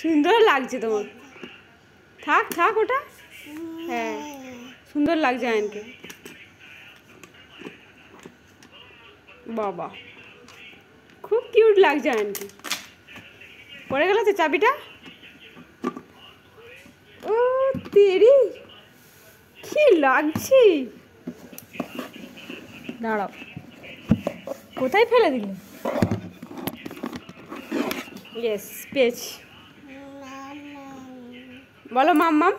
সুন্দর লাগছে তোমার। থাক থাক ওটা। হ্যাঁ সুন্দর লাগছে আয়নকে। বাবা খুব কিউট লাগছে আয়নকে। পড়ে গেল তো চাবিটা। ও তেরি কি লাগছে। দাঁড়াও কোথায় ফেলে দিলে। ইয়েস পেয়েছি। বলো মাম্মাম।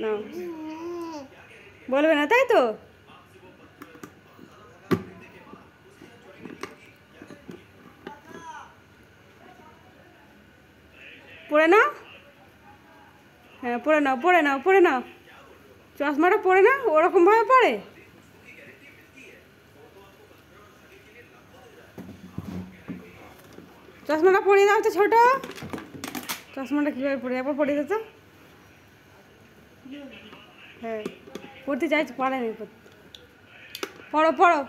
না বলবে না তাই তো। পড়ে নাও। হ্যাঁ পড়ে নাও পড়ে নাও পড়ে নাও। চশমাটা পড়ে না ওরকমভাবে পড়ে। চশমাটা পরিয়ে দাও তো ছোট। চশমাটা কীভাবে পড়ে একবার পরিয়ে দাও তো। হ্যাঁ পড়তে চাইছি পড়ে নেই। পড়ো পড়ো।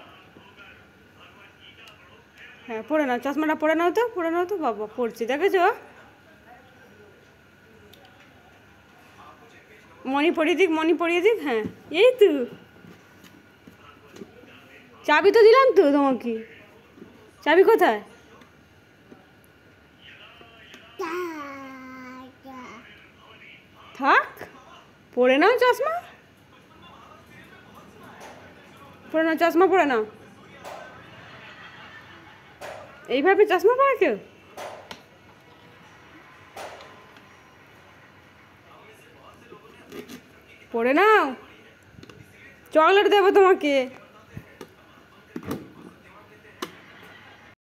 হ্যাঁ পড়ে নাও চশমাটা পড়ে নাও তো পড়ে নাও তো। বাবা পড়ছি দেখেছো। মণি পরিয়ে দিক মণি পরিয়ে দিক। হ্যাঁ এই তো চাবি তো দিলাম তো তোমাকে। চাবি কোথায়। থাক পরে নাও চশমা। পরে নাও চশমা পরে নাও। এইভাবে চশমা পরে কেউ। পরে নাও চকলেট দেবো তোমাকে।